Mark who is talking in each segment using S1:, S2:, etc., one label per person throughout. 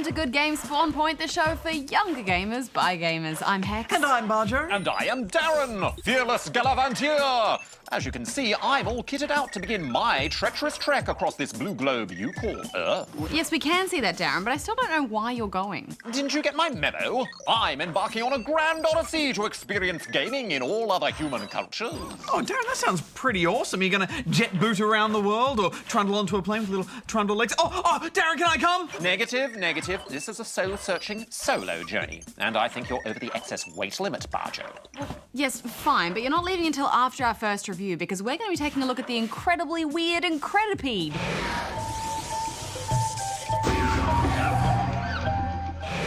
S1: to Good Games Spawn Point, the show for younger gamers by gamers. I'm Hex.
S2: And I'm Bajo.
S3: And I am D.A.R.R.E.N, fearless Gallavantier. As you can see, I'm all kitted out to begin my treacherous trek across this blue globe you call Earth.
S1: Yes, we can see that, Darren, but I still don't know why you're going.
S3: Didn't you get my memo? I'm embarking on a grand odyssey to experience gaming in all other human cultures.
S2: Oh, Darren, that sounds pretty awesome. Are you going to jet boot around the world or trundle onto a plane with little trundle legs? Oh, Darren, can I come?
S3: Negative, negative. This is a soul-searching solo journey. And I think you're over the excess weight limit, Bajo.
S1: Yes, fine, but you're not leaving until after our first review because we're going to be taking a look at the incredibly weird Incredipede.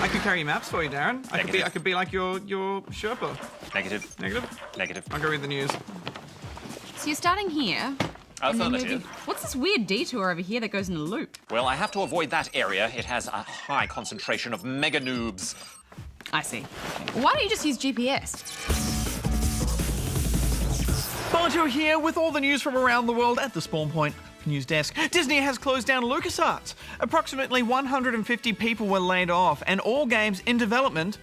S2: I could carry maps for you, Darren. I could be like your Sherpa.
S3: Negative.
S2: Negative?
S3: Negative.
S2: I'll go read the news.
S1: So you're starting here. and then
S3: Affirmative.
S1: what's this weird detour over here that goes in a loop?
S3: Well, I have to avoid that area. It has a high concentration of mega noobs.
S1: I see. Why don't you just use GPS?
S2: Bajo here with all the news from around the world at the Spawn Point News Desk. Disney has closed down LucasArts. Approximately 150 people were laid off, and all games in development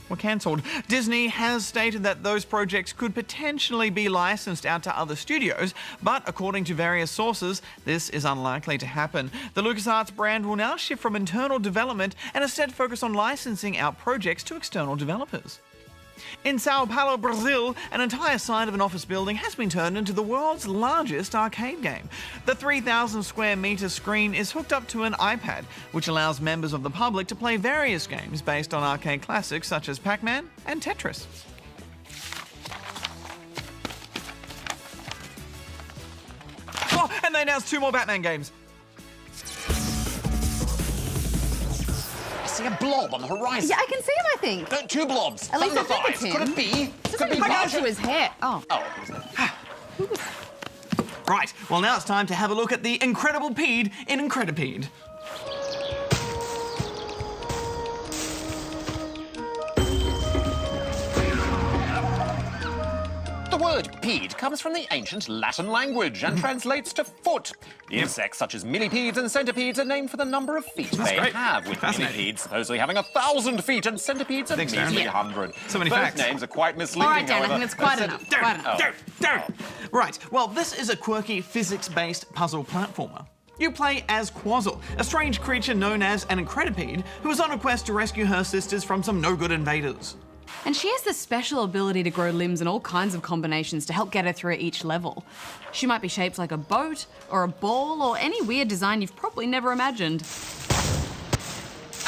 S2: were cancelled. Disney has stated that those projects could potentially be licensed out to other studios, but according to various sources, this is unlikely to happen. The LucasArts brand will now shift from internal development and instead focus on licensing out projects to external developers. In Sao Paulo, Brazil, an entire side of an office building has been turned into the world's largest arcade game. The 3,000 square metre screen is hooked up to an iPad, which allows members of the public to play various games based on arcade classics such as Pac-Man and Tetris. Oh, and they announced 2 more Batman games.
S3: I see a blob on the horizon.
S1: Yeah, I can see him, I think.
S3: 2 blobs.
S1: At least I think
S3: Thunderflies.
S1: it's him.
S3: Could it be? Could be
S1: I got to
S3: Bajo.
S1: his hair. Oh.
S2: Right, well now it's time to have a look at the Incredipede in Incredipede.
S3: The word pede comes from the ancient Latin language and translates to foot. Insects such as millipedes and centipedes are named for the number of feet they
S2: great.
S3: have, with
S2: Fascinating.
S3: millipedes supposedly having 1,000 feet and centipedes a
S2: Thanks, Darren.
S3: measly
S1: Yeah.
S3: 100.
S2: So many
S3: Both
S2: facts.
S3: names are quite misleading,
S1: All right, Dan, I
S3: however.
S1: think that's quite enough. Quite enough.
S2: Don't. Right, well, this is a quirky physics-based puzzle platformer. You play as Quazzle, a strange creature known as an Incredipede, who is on a quest to rescue her sisters from some no-good invaders.
S1: And she has the special ability to grow limbs in all kinds of combinations to help get her through each level. She might be shaped like a boat, or a ball, or any weird design you've probably never imagined.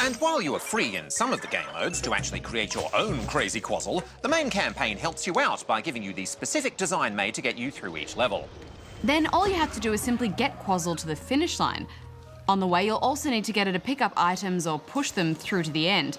S3: And while you are free in some of the game modes to actually create your own crazy Quazzle, the main campaign helps you out by giving you the specific design made to get you through each level.
S1: Then all you have to do is simply get Quazzle to the finish line. On the way, you'll also need to get her to pick up items or push them through to the end.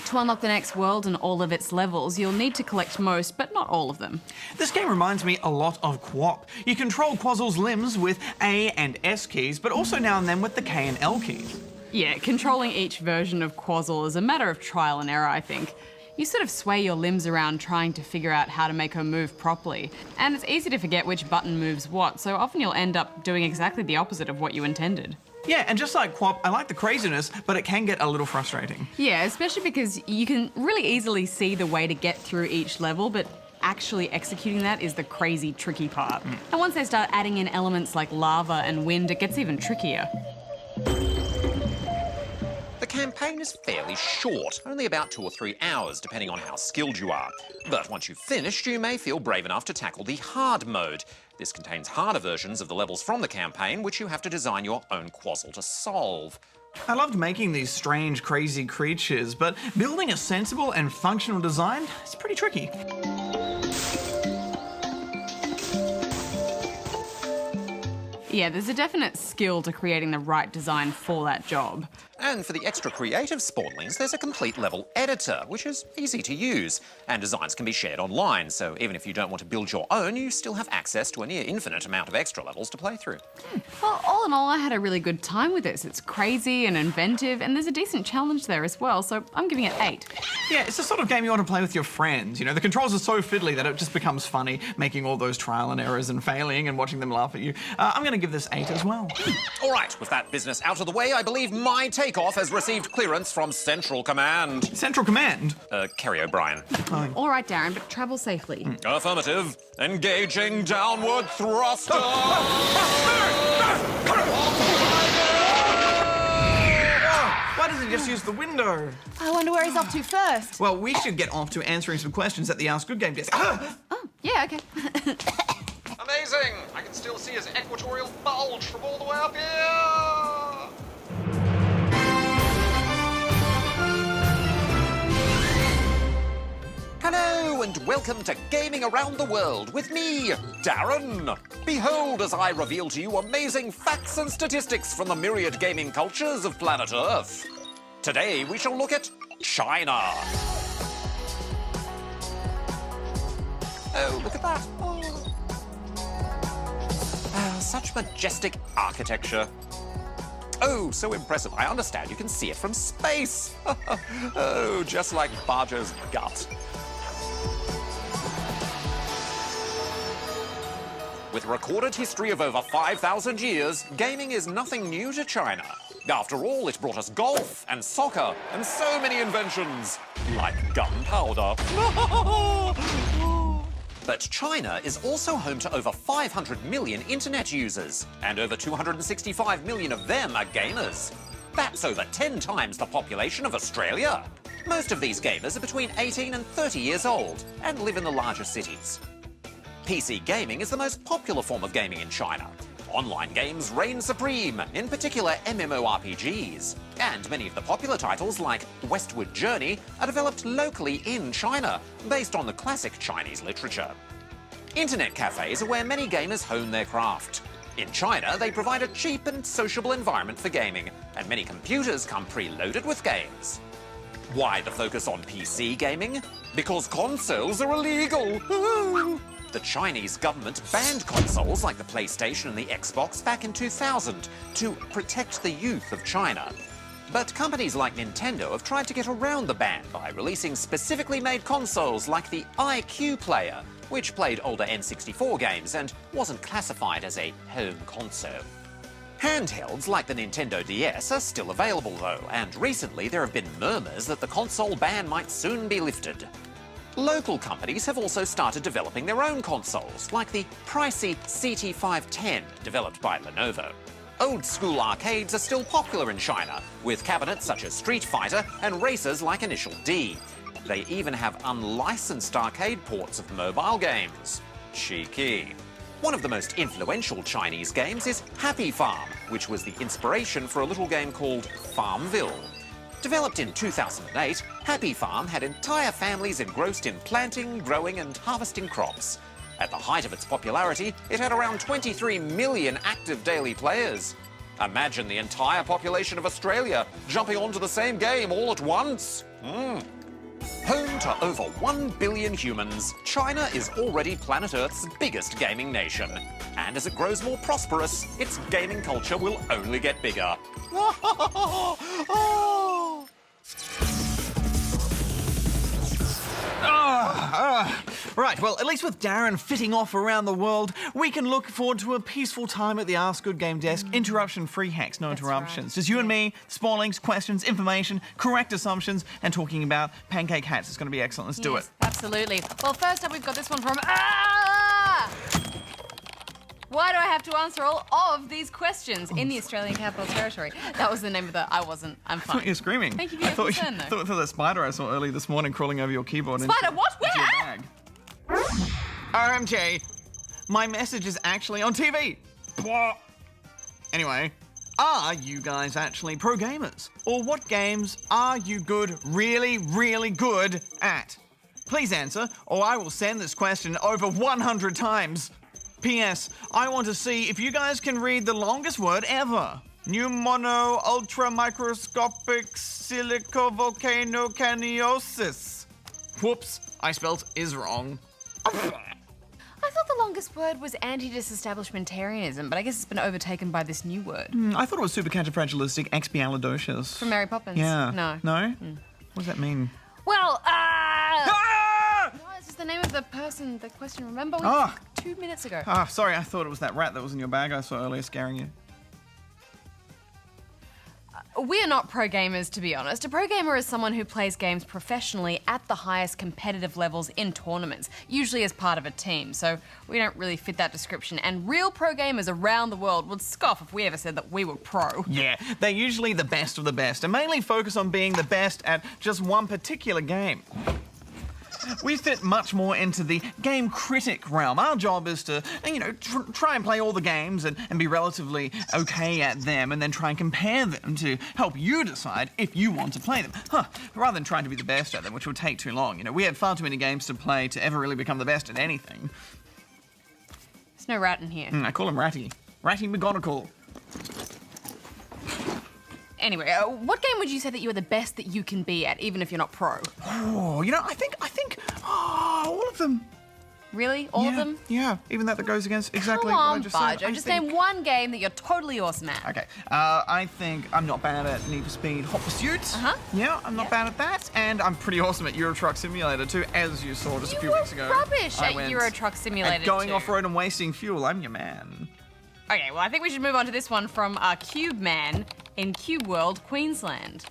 S1: To unlock the next world and all of its levels, you'll need to collect most, but not all of them.
S2: This game reminds me a lot of Quap. You control Quazzle's limbs with A and S keys, but also now and then with the K and L keys.
S1: Yeah, controlling each version of Quazzle is a matter of trial and error, I think. You sort of sway your limbs around trying to figure out how to make her move properly. And it's easy to forget which button moves what, so often you'll end up doing exactly the opposite of what you intended.
S2: Yeah, and just like Quap, I like the craziness, but it can get a little frustrating.
S1: Yeah, especially because you can really easily see the way to get through each level, but actually executing that is the crazy, tricky part. And once they start adding in elements like lava and wind, it gets even trickier.
S3: The campaign is fairly short, only about 2 or 3 hours, depending on how skilled you are. But once you've finished, you may feel brave enough to tackle the hard mode. This contains harder versions of the levels from the campaign, which you have to design your own Quazzle to solve.
S2: I loved making these strange, crazy creatures, but building a sensible and functional design is pretty tricky.
S1: Yeah, there's a definite skill to creating the right design for that job.
S3: And for the extra creative spawnlings, there's a complete level editor, which is easy to use, and designs can be shared online, so even if you don't want to build your own, you still have access to a near infinite amount of extra levels to play through.
S1: Well, all in all, I had a really good time with this. It's crazy and inventive, and there's a decent challenge there as well, so I'm giving it 8.
S2: Yeah, it's the sort of game you want to play with your friends. You know, the controls are so fiddly that it just becomes funny, making all those trial and errors and failing and watching them laugh at you. I'm going to give this 8 as well.
S3: All right, with that business out of the way, I believe my takeoff has received clearance from Central Command.
S2: Central Command?
S3: Kerry O'Brien.
S1: All right, Darren, but travel safely.
S3: Affirmative. Engaging downward thruster.
S2: Why doesn't he just use the window?
S1: I wonder where he's off to first.
S2: Well, we should get off to answering some questions at the Ask Good Game desk.
S1: Oh, yeah, okay.
S3: Amazing! I can still see his equatorial bulge from all the way up here! Hello and welcome to Gaming Around the World with me, Darren. Behold as I reveal to you amazing facts and statistics from the myriad gaming cultures of planet Earth. Today we shall look at China. Oh, look at that. Such majestic architecture. Oh, so impressive. I understand you can see it from space. Oh, just like Bajo's gut. With a recorded history of over 5,000 years, gaming is nothing new to China. After all, it brought us golf and soccer and so many inventions, like gunpowder. But China is also home to over 500 million internet users, and over 265 million of them are gamers. That's over 10 times the population of Australia. Most of these gamers are between 18 and 30 years old and live in the larger cities. PC gaming is the most popular form of gaming in China. Online games reign supreme, in particular MMORPGs. And many of the popular titles, like Westward Journey, are developed locally in China, based on the classic Chinese literature. Internet cafes are where many gamers hone their craft. In China, they provide a cheap and sociable environment for gaming, and many computers come preloaded with games. Why the focus on PC gaming? Because consoles are illegal! The Chinese government banned consoles like the PlayStation and the Xbox back in 2000 to protect the youth of China. But companies like Nintendo have tried to get around the ban by releasing specifically made consoles like the iQ Player, which played older N64 games and wasn't classified as a home console. Handhelds like the Nintendo DS are still available though, and recently there have been murmurs that the console ban might soon be lifted. Local companies have also started developing their own consoles, like the pricey CT510, developed by Lenovo. Old-school arcades are still popular in China, with cabinets such as Street Fighter and racers like Initial D. They even have unlicensed arcade ports of mobile games. Cheeky. One of the most influential Chinese games is Happy Farm, which was the inspiration for a little game called Farmville. Developed in 2008, Happy Farm had entire families engrossed in planting, growing and harvesting crops. At the height of its popularity, it had around 23 million active daily players. Imagine the entire population of Australia jumping onto the same game all at once. Home to over 1 billion humans, China is already planet Earth's biggest gaming nation. And as it grows more prosperous, its gaming culture will only get bigger.
S2: Right, well, at least with Darren fitting off around the world, we can look forward to a peaceful time at the Ask Good Game desk. Interruption-free hacks, no interruptions.
S1: Right.
S2: Just you and me, spawnings, questions, information, correct assumptions, and talking about pancake hats. It's going to be excellent. Let's do it.
S1: Absolutely. Well, first up, we've got this one from... Why do I have to answer all of these questions in the Australian Capital Territory? That was the name of the... I'm fine.
S2: I thought you were screaming.
S1: Thank you for your concern, though.
S2: I thought that spider I saw earlier this morning crawling over your keyboard.
S1: Spider, what? Where?
S2: Into your bag. OMG. My message is actually on TV. Anyway, are you guys actually pro gamers? Or what games are you good, really, really good at? Please answer, or I will send this question over 100 times. P.S. I want to see if you guys can read the longest word ever. Pneumono ultra microscopic silicovolcanocaniosis. Whoops, I spelt is wrong.
S1: I thought the longest word was anti-disestablishmentarianism, but I guess it's been overtaken by this new word.
S2: I thought it was supercalifragilisticexpialidocious.
S1: From Mary Poppins?
S2: Yeah.
S1: No.
S2: No? What does that mean?
S1: Well,
S2: Ah!
S1: no, it's just the name of the person, the question, remember?
S2: Ah.
S1: 2 minutes ago.
S2: Ah, sorry, I thought it was that rat that was in your bag I saw earlier scaring you.
S1: We're not pro gamers, to be honest. A pro gamer is someone who plays games professionally at the highest competitive levels in tournaments, usually as part of a team, so we don't really fit that description. And real pro gamers around the world would scoff if we ever said that we were pro.
S2: Yeah, they're usually the best of the best and mainly focus on being the best at just one particular game. We fit much more into the game critic realm. Our job is to, try and play all the games and be relatively okay at them and then try and compare them to help you decide if you want to play them. Rather than trying to be the best at them, which would take too long. We have far too many games to play to ever really become the best at anything.
S1: There's no rat in here.
S2: I call him Ratty. Ratty McGonagall.
S1: Anyway, what game would you say that you are the best that you can be at, even if you're not pro?
S2: Oh, I think all of them.
S1: Really? All of them?
S2: Yeah, even that goes against exactly
S1: Come
S2: what I
S1: on,
S2: just
S1: Bajo.
S2: said.
S1: Just name one game that you're totally awesome at.
S2: Okay, I think I'm not bad at Need for Speed Hot Pursuit. Yeah, I'm not bad at that. And I'm pretty awesome at Euro Truck Simulator too, as you saw just a few weeks ago.
S1: Rubbish
S2: I
S1: at
S2: went
S1: Euro Truck Simulator
S2: at going
S1: too.
S2: off-road and wasting fuel. I'm your man.
S1: Okay, well, I think we should move on to this one from Cube Man in Cube World, Queensland.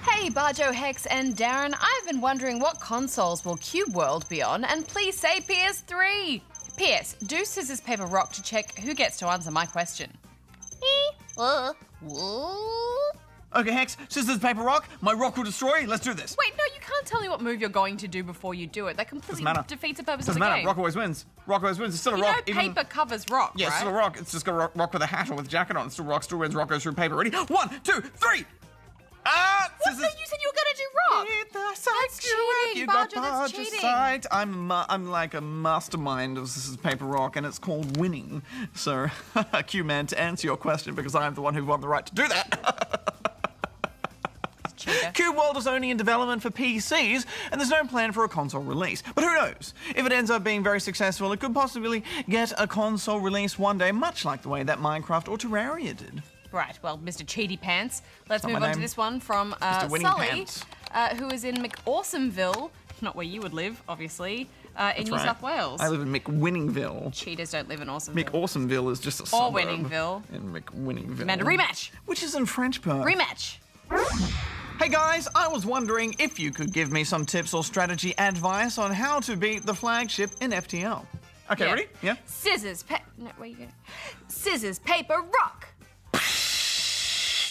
S1: Hey, Bajo, Hex, and Darren. I've been wondering what consoles will Cube World be on, and please say PS3. P.S. Do scissors, paper, rock to check who gets to answer my question.
S2: Okay, Hex, scissors, paper, rock. My rock will destroy. Let's do this.
S1: Wait, no, you can't tell me what move you're going to do before you do it. That completely defeats the purpose of
S2: Doesn't
S1: the
S2: matter.
S1: game.
S2: Rock always wins. Rock always wins. It's still a rock.
S1: Paper covers rock,
S2: Yeah,
S1: right?
S2: it's still a rock. It's just got rock with a hat or with a jacket on. It's still rock, still wins. Rock goes through paper. Ready? 1, 2, 3.
S1: What?
S2: Scissors.
S1: No, you said you were going to do rock. That's cheating,
S2: You got
S1: Bajo, that's
S2: Bajo's
S1: cheating.
S2: side. I'm like a mastermind of scissors, paper, rock, and it's called winning. So, Q-Man, to answer your question, because I'm the one who won the right to do that. Cube World is only in development for PCs, and there's no plan for a console release. But who knows? If it ends up being very successful, it could possibly get a console release one day, much like the way that Minecraft or Terraria did.
S1: Right, well, Mr. Cheaty Pants, let's
S2: Not
S1: move
S2: my
S1: on to
S2: name.
S1: this one from
S2: Mr. Winning
S1: Sully,
S2: Pants.
S1: who is in McAwesomeville, not where you would live, obviously, in New
S2: Right.
S1: South Wales.
S2: I live in McWinningville.
S1: Cheaters don't live in Awesomeville.
S2: McAwesomeville is just a
S1: Or
S2: suburb.
S1: Winningville.
S2: In McWinningville.
S1: Amanda, rematch!
S2: Which is in French Perth.
S1: Rematch!
S2: Hey guys, I was wondering if you could give me some tips or strategy advice on how to beat the flagship in FTL. Okay,
S1: Yeah.
S2: ready? Yeah?
S1: Scissors, no, where you going? Scissors, paper, rock!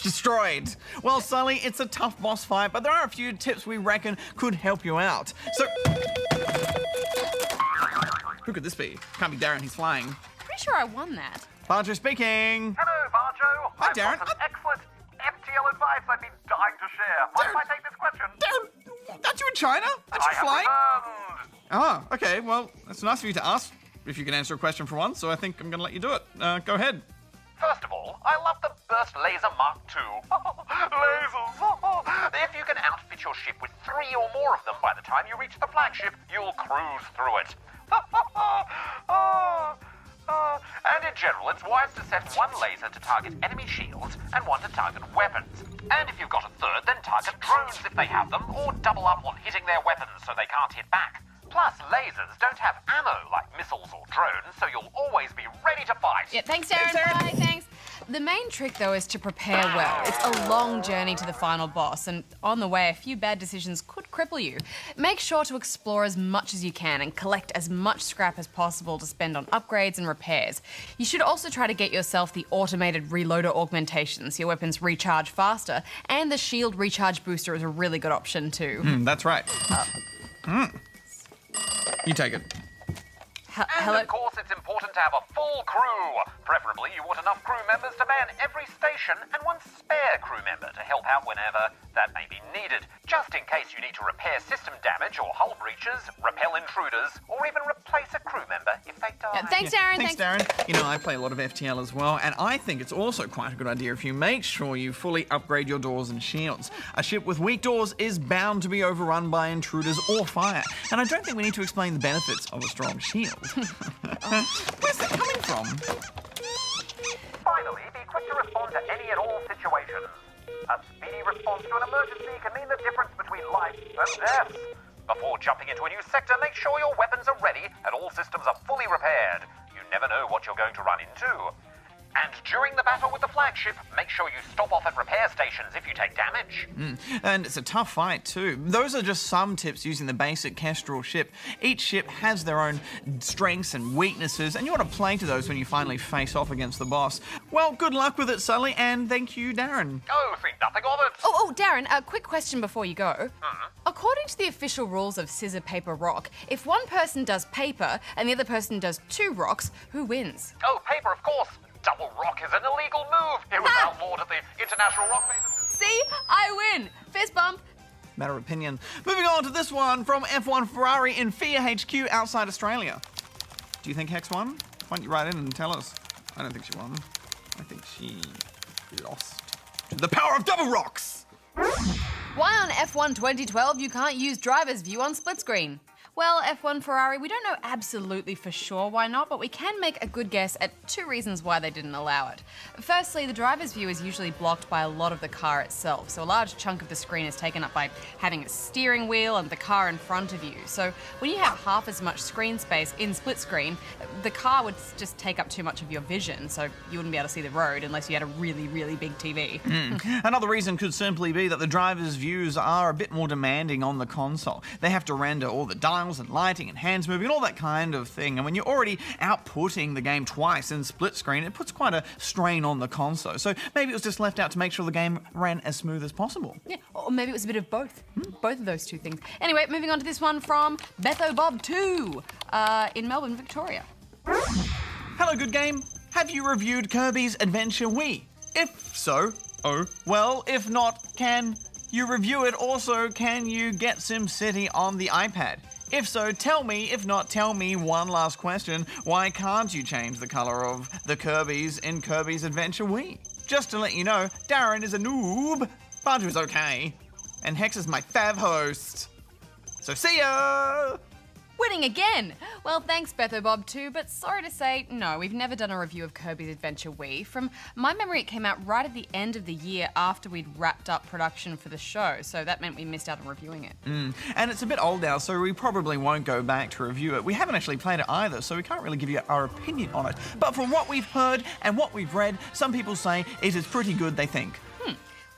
S2: Destroyed. Well, Sully, it's a tough boss fight, but there are a few tips we reckon could help you out. So... Who could this be? Can't be Darren, he's flying.
S1: Pretty sure I won that.
S2: Bajo speaking.
S4: Hello, Bajo.
S2: Hi,
S4: I've
S2: Darren.
S4: got some excellent FTL advice I'd be dying to share. Mind if I take this question?
S2: Darren, aren't you in China? Aren't you
S4: I have
S2: flying?
S4: returned.
S2: Oh, okay, well, that's nice of you to ask if you can answer a question for once, so I think I'm going to let you do it. Go ahead.
S4: First of all, I love the Burst Laser Mark II. Lasers! If you can outfit your ship with 3 or more of them by the time you reach the flagship, you'll cruise through it. And in general, it's wise to set 1 laser to target enemy shields and 1 to target weapons. And if you've got a 3rd, then target drones if they have them, or double up on hitting their weapons so they can't hit back. Plus, lasers don't have ammo like missiles or drones, so you'll always be ready to fight.
S1: Yeah, thanks, Darren. Bye, thanks. The main trick, though, is to prepare well. It's a long journey to the final boss, and on the way, a few bad decisions could cripple you. Make sure to explore as much as you can and collect as much scrap as possible to spend on upgrades and repairs. You should also try to get yourself the automated reloader augmentation so your weapons recharge faster, and the shield recharge booster is a really good option, too.
S2: That's right. You take it.
S4: And
S1: Hello?
S4: of course, it's important to have a full crew. Preferably, you want enough crew members to man every station and 1 spare crew member to help out whenever that may be needed, just in case you need to repair system damage or hull breaches, repel intruders, or even replace replace a crew member if they die.
S1: Thanks, Darren.
S2: Thanks, Darren. You know, I play a lot of FTL as well, and I think it's also quite a good idea if you make sure you fully upgrade your doors and shields. A ship with weak doors is bound to be overrun by intruders or fire, and I don't think we need to explain the benefits of a strong shield. Where's that coming from?
S4: Finally, be quick to respond to any and all situations. A speedy response to an emergency can mean the difference between life and death. Before jumping into a new sector, make sure your weapons are ready and all systems are fully repaired. You never know what you're going to run into. And during the battle with the flagship, make sure you stop off at repair stations if you take damage.
S2: And it's a tough fight too. Those are just some tips using the basic Kestrel ship. Each ship has their own strengths and weaknesses, and you want to play to those when you finally face off against the boss. Well, good luck with it, Sully, and thank you, Darren.
S4: Oh, think nothing of it.
S1: Oh, Darren, a quick question before you go. According to the official rules of scissor, paper, rock, if one person does paper and the other person does 2 rocks, who wins?
S4: Oh, paper, of course. Double rock is an illegal move. It was outlawed at the International Rock Paper.
S1: See? I win. Fist bump.
S2: Matter of opinion. Moving on to this one from F1 Ferrari in FIA HQ outside Australia. Do you think Hex won? Why don't you write in and tell us? I don't think she won. I think she lost to the power of double rocks.
S1: Why on F1 2012 you can't use driver's view on split screen? Well, F1 Ferrari, we don't know absolutely for sure why not, but we can make a good guess at 2 reasons why they didn't allow it. Firstly, the driver's view is usually blocked by a lot of the car itself, so a large chunk of the screen is taken up by having a steering wheel and the car in front of you. So when you have half as much screen space in split screen, the car would just take up too much of your vision, so you wouldn't be able to see the road unless you had a really, really big TV.
S2: Another reason could simply be that the driver's views are a bit more demanding on the console. They have to render all the dials and lighting and hands moving and all that kind of thing. And when you're already outputting the game twice in split screen, it puts quite a strain on the console. So maybe it was just left out to make sure the game ran as smooth as possible.
S1: Yeah, or maybe it was a bit of both. Both of those 2 things. Anyway, moving on to this one from Betho Bob 2 in Melbourne, Victoria.
S2: Hello, good game. Have you reviewed Kirby's Adventure Wii? If so, well, if not, can you review it? Also, can you get SimCity on the iPad? If so, tell me. If not, tell me one last question. Why can't you change the colour of the Kirby's in Kirby's Adventure Wii? Just to let you know, Darren is a noob. Banjo's okay. And Hex is my fav host. So see ya!
S1: Winning again! Well, thanks, Betho Bob 2, but sorry to say, no, we've never done a review of Kirby's Adventure Wii. From my memory, it came out right at the end of the year after we'd wrapped up production for the show, so that meant we missed out on reviewing it.
S2: And it's a bit old now, so we probably won't go back to review it. We haven't actually played it either, so we can't really give you our opinion on it. But from what we've heard and what we've read, some people say it is pretty good, they think.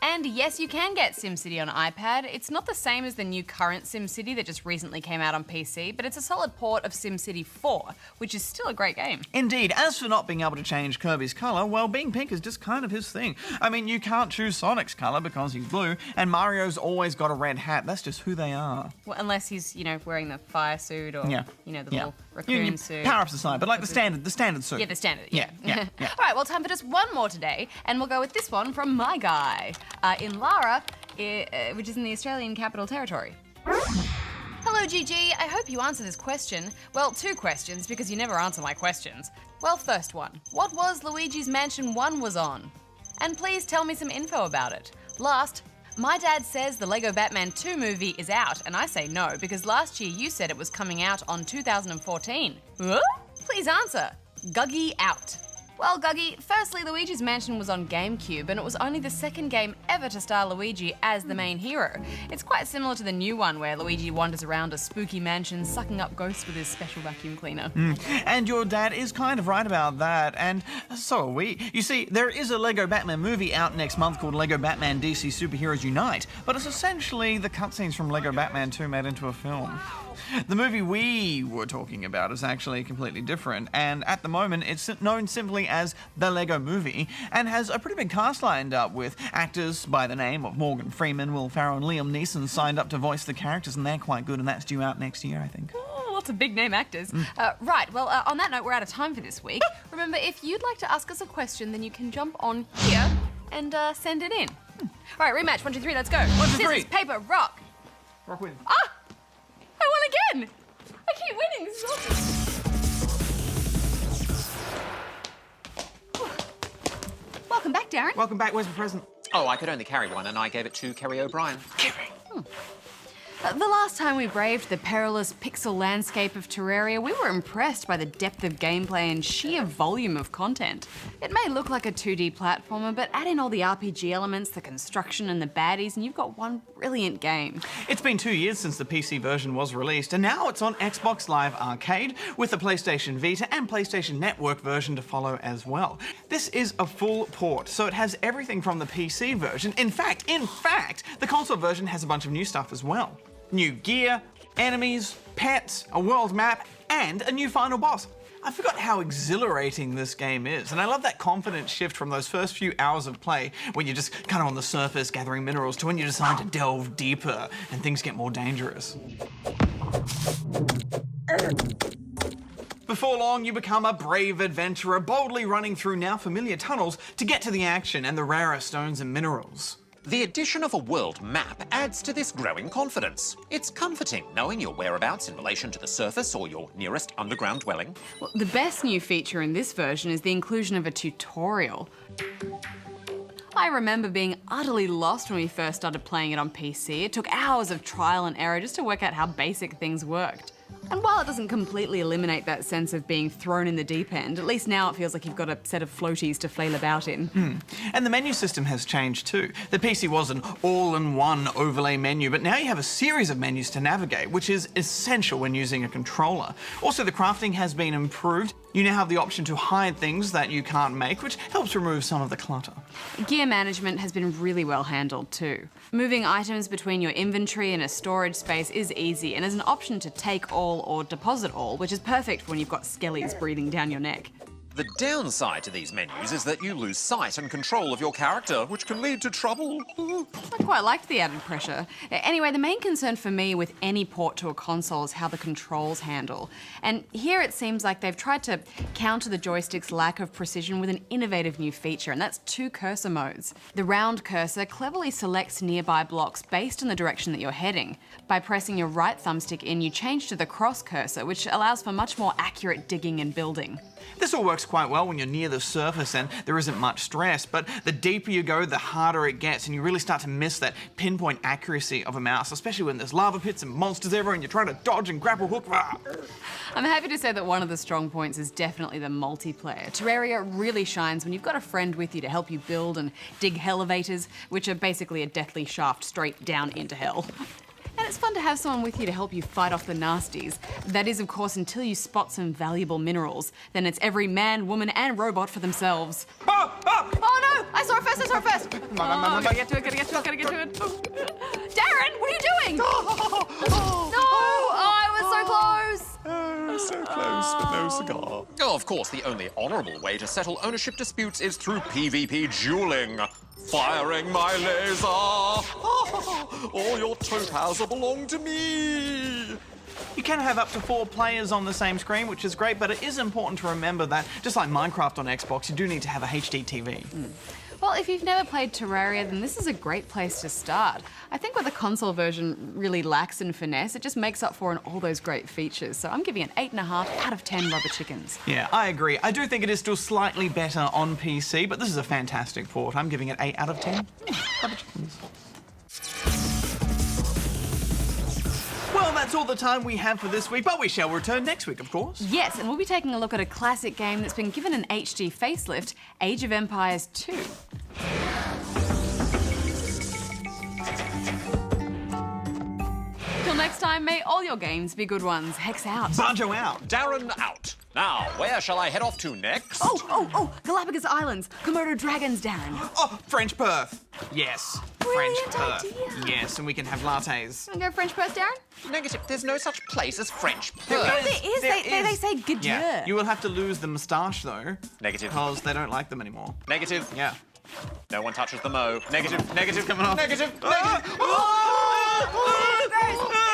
S1: And yes, you can get SimCity on iPad. It's not the same as the new current SimCity that just recently came out on PC, but it's a solid port of SimCity 4, which is still a great game.
S2: Indeed. As for not being able to change Kirby's colour, well, being pink is just kind of his thing. I mean, you can't choose Sonic's colour because he's blue, and Mario's always got a red hat. That's just who they are.
S1: Well, unless he's, wearing the fire suit or, the little raccoon suit.
S2: Power-ups aside, but like the standard suit.
S1: Yeah, the standard,
S2: yeah.
S1: All right, well, time for just one more today, and we'll go with this one from my guy in Lara, which is in the Australian Capital Territory. Hello, GG. I hope you answer this question. Well, 2 questions, because you never answer my questions. Well, first one. What was Luigi's Mansion 1 was on? And please tell me some info about it. Last, my dad says the Lego Batman 2 movie is out, and I say no, because last year you said it was coming out on 2014. Huh? Please answer. Guggy out. Well, Guggy, firstly, Luigi's Mansion was on GameCube, and it was only the 2nd game ever to star Luigi as the main hero. It's quite similar to the new one, where Luigi wanders around a spooky mansion, sucking up ghosts with his special vacuum cleaner.
S2: And your dad is kind of right about that, and so are we. You see, there is a Lego Batman movie out next month called Lego Batman DC Superheroes Unite, but it's essentially the cutscenes from Lego Batman 2 made into a film. The movie we were talking about is actually completely different, and at the moment it's known simply as The Lego Movie, and has a pretty big cast lined up with actors by the name of Morgan Freeman, Will Ferrell and Liam Neeson signed up to voice the characters, and they're quite good, and that's due out next year, I think.
S1: Oh, lots of big name actors. Right, well, on that note, we're out of time for this week. Remember, if you'd like to ask us a question, then you can jump on here and send it in. All right, rematch, 1, 2, 3, let's go.
S2: 1, 2, 3.
S1: Scissors, paper, rock.
S2: Rock wins.
S1: Ah! I won again! I keep winning, this is awesome. Darren.
S2: Welcome back. Where's the present?
S3: Oh, I could only carry one, and I gave it to Kerry O'Brien.
S2: Kerry.
S1: The last time we braved the perilous pixel landscape of Terraria, we were impressed by the depth of gameplay and sheer volume of content. It may look like a 2D platformer, but add in all the RPG elements, the construction and the baddies, and you've got one brilliant game.
S2: It's been 2 years since the PC version was released, and now it's on Xbox Live Arcade, with the PlayStation Vita and PlayStation Network version to follow as well. This is a full port, so it has everything from the PC version. In fact, the console version has a bunch of new stuff as well. New gear, enemies, pets, a world map, and a new final boss. I forgot how exhilarating this game is, and I love that confidence shift from those first few hours of play when you're just kind of on the surface gathering minerals to when you decide to delve deeper and things get more dangerous. Before long, you become a brave adventurer, boldly running through now familiar tunnels to get to the action and the rarer stones and minerals.
S3: The addition of a world map adds to this growing confidence. It's comforting knowing your whereabouts in relation to the surface or your nearest underground dwelling.
S1: Well, the best new feature in this version is the inclusion of a tutorial. I remember being utterly lost when we first started playing it on PC. It took hours of trial and error just to work out how basic things worked. And while it doesn't completely eliminate that sense of being thrown in the deep end, at least now it feels like you've got a set of floaties to flail about in.
S2: And the menu system has changed too. The PC was an all-in-one overlay menu, but now you have a series of menus to navigate, which is essential when using a controller. Also, the crafting has been improved. You now have the option to hide things that you can't make, which helps remove some of the clutter.
S1: Gear management has been really well handled too. Moving items between your inventory and a storage space is easy, and there's an option to take all or deposit all, which is perfect when you've got skellies breathing down your neck.
S3: The downside to these menus is that you lose sight and control of your character, which can lead to trouble.
S1: I quite liked the added pressure. Anyway, the main concern for me with any port to a console is how the controls handle. And here it seems like they've tried to counter the joystick's lack of precision with an innovative new feature, and that's 2 cursor modes. The round cursor cleverly selects nearby blocks based on the direction that you're heading. By pressing your right thumbstick in, you change to the cross cursor, which allows for much more accurate digging and building.
S2: This all works quite well when you're near the surface and there isn't much stress, but the deeper you go, the harder it gets, and you really start to miss that pinpoint accuracy of a mouse, especially when there's lava pits and monsters everywhere and you're trying to dodge and grapple hook.
S1: I'm happy to say that one of the strong points is definitely the multiplayer. Terraria really shines when you've got a friend with you to help you build and dig elevators, which are basically a deathly shaft straight down into hell. And it's fun to have someone with you to help you fight off the nasties. That is, of course, until you spot some valuable minerals. Then it's every man, woman, and robot for themselves.
S2: Oh
S1: Oh no! I saw it first! Gotta get to it. Darren, what are you doing? No! Oh, I was so close!
S3: So close, but no cigar. Oh, of course, the only honourable way to settle ownership disputes is through PvP dueling. Firing my laser! All your topaz belong to me!
S2: You can have up to 4 players on the same screen, which is great, but it is important to remember that, just like Minecraft on Xbox, you do need to have a HD TV.
S1: Well, if you've never played Terraria, then this is a great place to start. I think what the console version really lacks in finesse, it just makes up for in all those great features. So I'm giving it 8.5 out of 10 rubber chickens.
S2: Yeah, I agree. I do think it is still slightly better on PC, but this is a fantastic port. I'm giving it 8 out of 10. Rubber chickens. Well, that's all the time we have for this week, but we shall return next week, of course.
S1: Yes, and we'll be taking a look at a classic game that's been given an HD facelift, Age of Empires 2. Till next time, may all your games be good ones. Hex out.
S2: Bajo out.
S3: Darren out. Now, where shall I head off to next?
S1: Oh, Galapagos Islands. Komodo dragons, Darren.
S2: Oh, French Perth. Yes,
S1: Brilliant
S2: French Perth.
S1: idea.
S2: Yes, and we can have lattes.
S1: Wanna go French Perth, Darren?
S3: Negative. There's no such place as French
S2: There
S3: Perth.
S1: There is. They say good
S2: Yeah,
S1: year.
S2: you will have to lose the moustache though.
S3: Negative.
S2: Because they don't like them anymore.
S3: Negative.
S2: Yeah.
S3: No one touches the mo. Negative. Negative.
S2: Coming off.
S3: Negative.
S2: Ah!
S3: Negative.
S2: Ah! Ah!